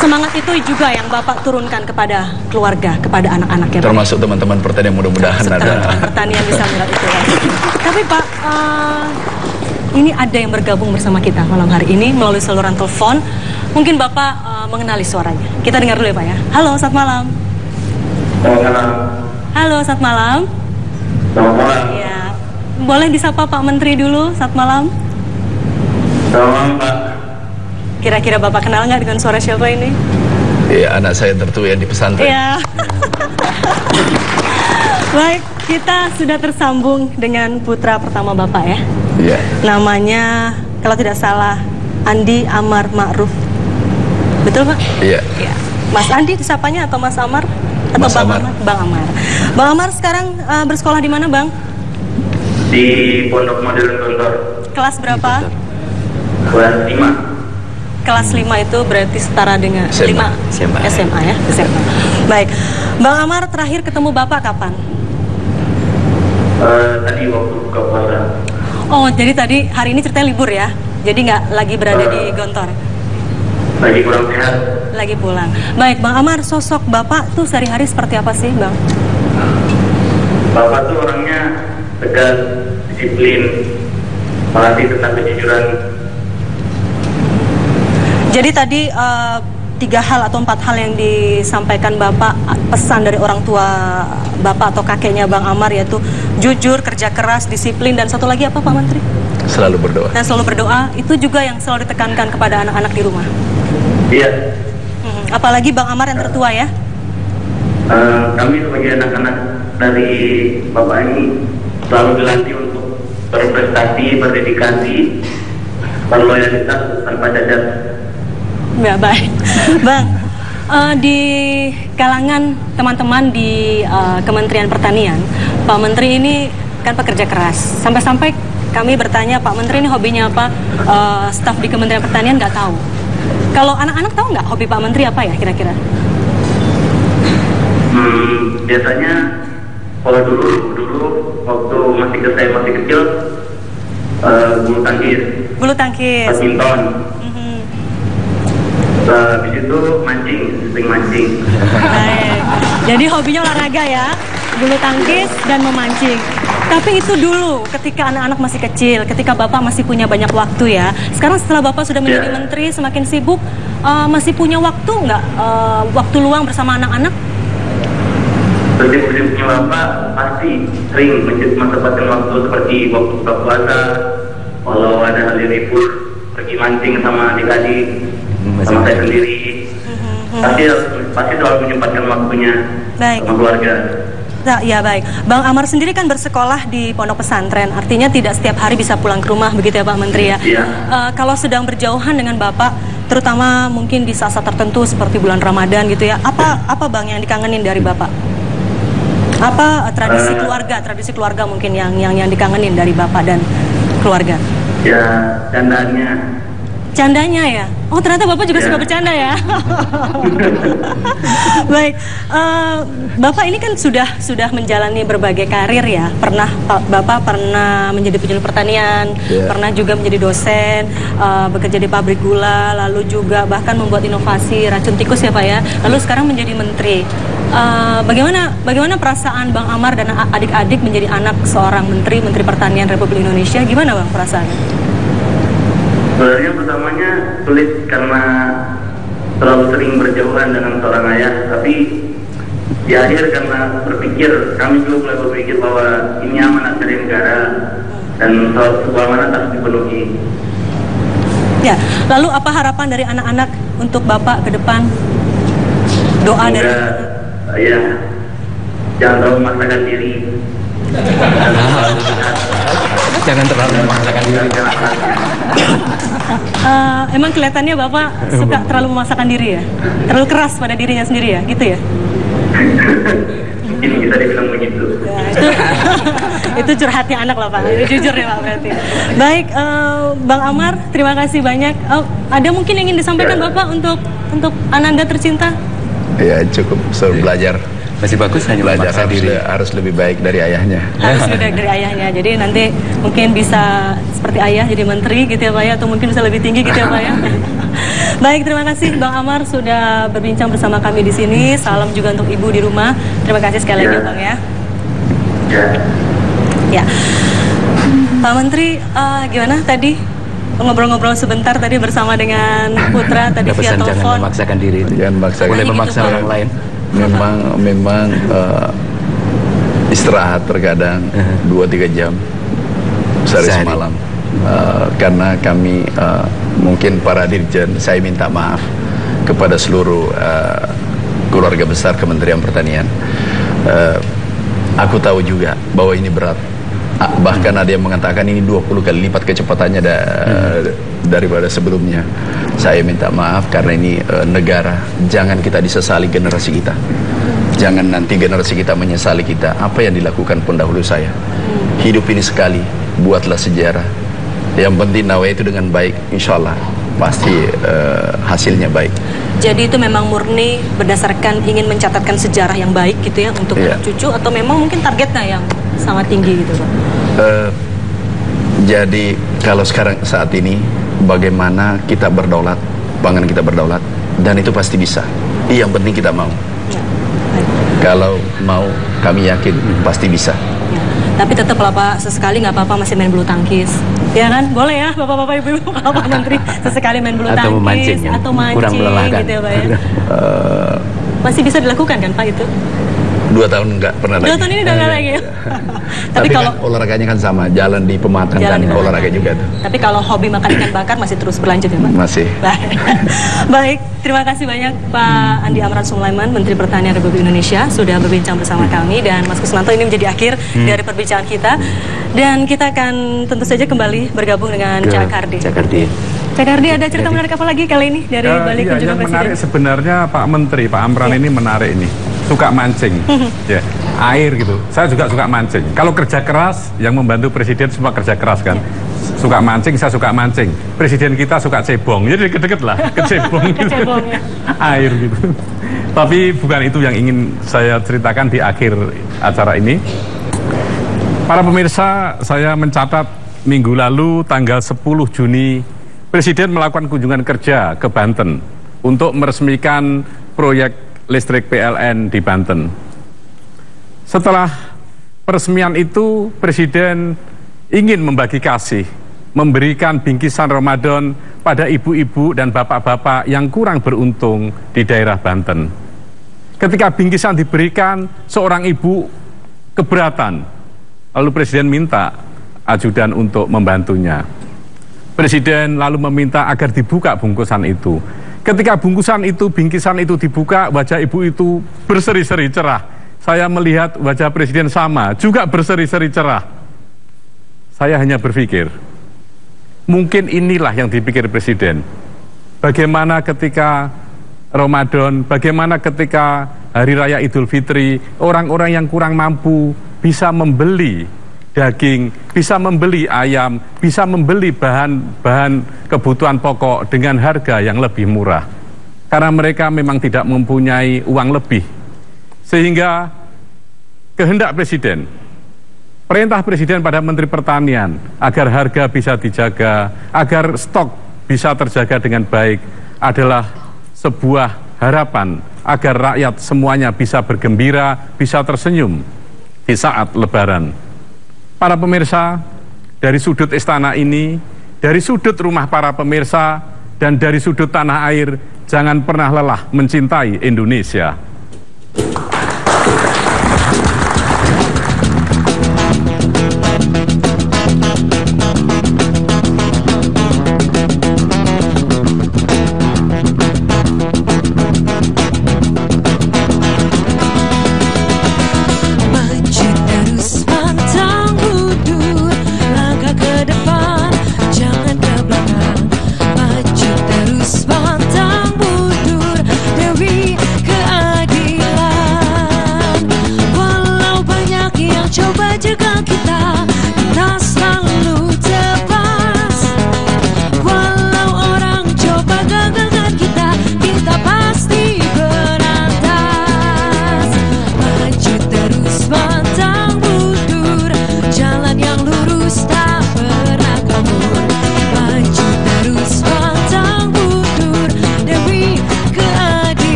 Semangat itu juga yang Bapak turunkan kepada keluarga, kepada anak-anaknya. Termasuk teman-teman pertanian, mudah-mudahan ada. Teman-teman pertanian bisa melihat itu. Ya. Tapi Pak, ini ada yang bergabung bersama kita malam hari ini melalui saluran telepon. Mungkin Bapak mengenali suaranya. Kita dengar dulu ya Pak ya. Halo, selamat malam. Selamat malam. Halo, selamat malam. Selamat malam. Ya, boleh disapa Pak Menteri dulu. Selamat malam. Selamat malam Pak. Kira-kira Bapak kenal nggak dengan suara siapa ini? Iya, anak saya tertua yang di pesantren. Iya. Baik, kita sudah tersambung dengan putra pertama Bapak ya. Iya. Namanya kalau tidak salah Andi Amar Ma'ruf. Betul Pak? Iya. Iya. Mas Andi disapanya atau Mas Amar? Atau Mas Bang Amar. Bang Amar. Bang Amar sekarang bersekolah di mana Bang? Di Pondok Modern Gontor. Kelas berapa? Kelas 5. Kelas 5 itu berarti setara dengan SMA. 5 SMA ya, SMA. Baik. Bang Amar terakhir ketemu Bapak kapan? Tadi waktu buka puasa. Oh, jadi tadi hari ini ceritanya libur ya? Jadi nggak lagi berada di Gontor? Lagi kurang sehat. Lagi pulang. Baik, Bang Amar, sosok Bapak tuh sehari-hari seperti apa sih, Bang? Bapak tuh orangnya tegas, disiplin, melatih tentang kejujuran. Jadi tadi 3 hal atau 4 hal yang disampaikan Bapak, pesan dari orang tua Bapak atau kakeknya Bang Amar, yaitu jujur, kerja keras, disiplin, dan satu lagi apa Pak Menteri? Selalu berdoa. Dan selalu berdoa, itu juga yang selalu ditekankan kepada anak-anak di rumah. Iya. Apalagi Bang Amar yang tertua ya? Kami sebagai anak-anak dari Bapak ini selalu dilatih untuk berprestasi, berdedikasi, berloyalitas tanpa cacat. Ya, baik. Bang, di kalangan teman-teman di Kementerian Pertanian, Pak Menteri ini kan pekerja keras. Sampai-sampai kami bertanya, Pak Menteri ini hobinya apa? Staf di Kementerian Pertanian nggak tahu. Kalau anak-anak tahu nggak hobi Pak Menteri apa ya kira-kira? Biasanya kalau dulu waktu saya masih kecil, bulu tangkis. Bulu tangkis. Badminton. Habis itu sering mancing. Baik. Jadi hobinya olahraga ya, bulu tangkis dan memancing. Tapi itu dulu ketika anak-anak masih kecil, ketika Bapak masih punya banyak waktu ya. Sekarang setelah Bapak sudah menjadi menteri, semakin sibuk, masih punya waktu nggak? Waktu luang bersama anak-anak? Sibuk-sibuknya Bapak pasti sering menyempatkan waktu seperti waktu buka puasa, kalau ada hari libur pergi mancing sama adik-adik, sama saya sendiri. Pasti selalu menyempatkan waktunya sama keluarga. Nah, ya baik. Bang Amar sendiri kan bersekolah di pondok pesantren, artinya tidak setiap hari bisa pulang ke rumah, begitu ya Pak Menteri ya? Iya. Kalau sedang berjauhan dengan Bapak, terutama mungkin di saat-saat tertentu seperti bulan Ramadan gitu ya, apa Bang yang dikangenin dari Bapak? Apa tradisi keluarga mungkin yang dikangenin dari Bapak dan keluarga? Ya, candanya. Candanya ya? Oh, ternyata Bapak juga suka bercanda ya? Baik, Bapak ini kan sudah menjalani berbagai karir ya. Bapak pernah menjadi penyuluh pertanian, pernah juga menjadi dosen, bekerja di pabrik gula, lalu juga bahkan membuat inovasi racun tikus ya Pak ya. Lalu sekarang menjadi menteri. Bagaimana perasaan Bang Amar dan adik-adik menjadi anak seorang menteri pertanian Republik Indonesia? Gimana Bang perasaannya? Sebenarnya pertamanya sulit karena terlalu sering berjauhan dengan seorang ayah, tapi di akhir karena kami juga mulai berpikir bahwa ini amanat dari negara dan sebuah amanat harus dipenuhi. Ya, lalu apa harapan dari anak-anak untuk Bapak ke depan? Doa dari ya, jangan terlalu memaksakan diri. Jangan terlalu memaksakan diri. Emang kelihatannya Bapak suka terlalu memaksakan diri ya? Terlalu keras pada dirinya sendiri ya? Gitu ya? Mungkin bisa dibilang begitu. Ya, itu curhatnya anak lah Pak. Itu jujur ya Pak berarti. Baik, Bang Amar, terima kasih banyak. Ada mungkin yang ingin disampaikan Bapak untuk Ananda tercinta? Ya cukup belajar. Masih bagus, hanya belajar harus lebih baik dari ayahnya. Harus lebih baik dari ayahnya. Jadi nanti mungkin bisa seperti ayah jadi menteri gitu ya Pak ya, atau mungkin bisa lebih tinggi gitu ya Pak ya. Baik, terima kasih Bang Amar sudah berbincang bersama kami di sini. Salam juga untuk Ibu di rumah. Terima kasih sekali lagi Bang ya. Ya. Pak Menteri, gimana tadi? Ngobrol-ngobrol sebentar tadi bersama dengan Putra tadi via telepon. Jangan memaksakan diri. Jangan memaksakan. Boleh memaksa orang lain. Memang istirahat terkadang 2-3 jam sehari semalam, karena kami mungkin para dirjen, saya minta maaf kepada seluruh keluarga besar Kementerian Pertanian. Aku tahu juga bahwa ini berat, bahkan ada yang mengatakan ini 20 kali lipat kecepatannya daripada sebelumnya. Saya minta maaf karena ini negara. Jangan kita disesali generasi kita. Jangan nanti generasi kita menyesali kita. Apa yang dilakukan pendahulu saya. Hidup ini sekali, buatlah sejarah. Yang penting nawaitu dengan baik, insya Allah pasti hasilnya baik. Jadi itu memang murni berdasarkan ingin mencatatkan sejarah yang baik gitu ya untuk anak cucu, atau memang mungkin targetnya yang sangat tinggi gitu Pak? Jadi kalau saat ini bagaimana kita berdaulat, pangan kita berdaulat, dan itu pasti bisa. Yang penting kita mau. Ya, kalau mau, kami yakin pasti bisa. Ya. Tapi tetap lah Pak, sesekali nggak apa-apa masih main bulu tangkis, ya kan? Boleh ya Bapak-bapak Ibu, Pak Menteri, sesekali main bulu tangkis atau mancing gitu ya Pak ya. Masih bisa dilakukan kan Pak itu? 2 tahun enggak pernah lagi. 2 tahun ini udah enggak lagi ya. Tapi kalau kan olahraganya kan sama, jalan di pematang dan olahraga juga tuh. Tapi kalau hobi makan ikan bakar masih terus berlanjut ya Pak? Masih. Baik, terima kasih banyak Pak Andi Amran Sulaiman, Menteri Pertanian Republik Indonesia sudah berbincang bersama kami, dan Mas Kusnanto, ini menjadi akhir dari perbincangan kita. Dan kita akan tentu saja kembali bergabung dengan Cak Kardi. Cak Kardi, ada cerita menarik apa lagi kali ini dari balik kunjungan Presiden? Menarik sebenarnya Pak Menteri, Pak Amran ini menarik ini. Suka mancing, ya, air gitu. Saya juga suka mancing. Kalau kerja keras, yang membantu Presiden semua kerja keras kan. Suka mancing, saya suka mancing. Presiden kita suka cebong, jadi deket-deket lah ke cebong gitu. Air gitu. Tapi bukan itu yang ingin saya ceritakan di akhir acara ini. Para pemirsa, saya mencatat minggu lalu tanggal 10 Juni Presiden melakukan kunjungan kerja ke Banten untuk meresmikan proyek listrik PLN di Banten. Setelah peresmian itu, Presiden ingin membagi kasih, memberikan bingkisan Ramadan pada ibu-ibu dan bapak-bapak yang kurang beruntung di daerah Banten. Ketika bingkisan diberikan, seorang ibu keberatan. Lalu Presiden minta ajudan untuk membantunya. Presiden lalu meminta agar dibuka bungkusan itu. Ketika bingkisan itu dibuka, wajah ibu itu berseri-seri cerah. Saya melihat wajah Presiden sama, juga berseri-seri cerah. Saya hanya berpikir, mungkin inilah yang dipikir Presiden. Bagaimana ketika Ramadan, bagaimana ketika Hari Raya Idul Fitri, orang-orang yang kurang mampu bisa membeli daging, bisa membeli ayam, bisa membeli bahan-bahan kebutuhan pokok dengan harga yang lebih murah. Karena mereka memang tidak mempunyai uang lebih. Sehingga kehendak Presiden, perintah Presiden pada Menteri Pertanian agar harga bisa dijaga, agar stok bisa terjaga dengan baik adalah sebuah harapan agar rakyat semuanya bisa bergembira, bisa tersenyum di saat Lebaran. Para pemirsa, dari sudut istana ini, dari sudut rumah para pemirsa, dan dari sudut tanah air, jangan pernah lelah mencintai Indonesia.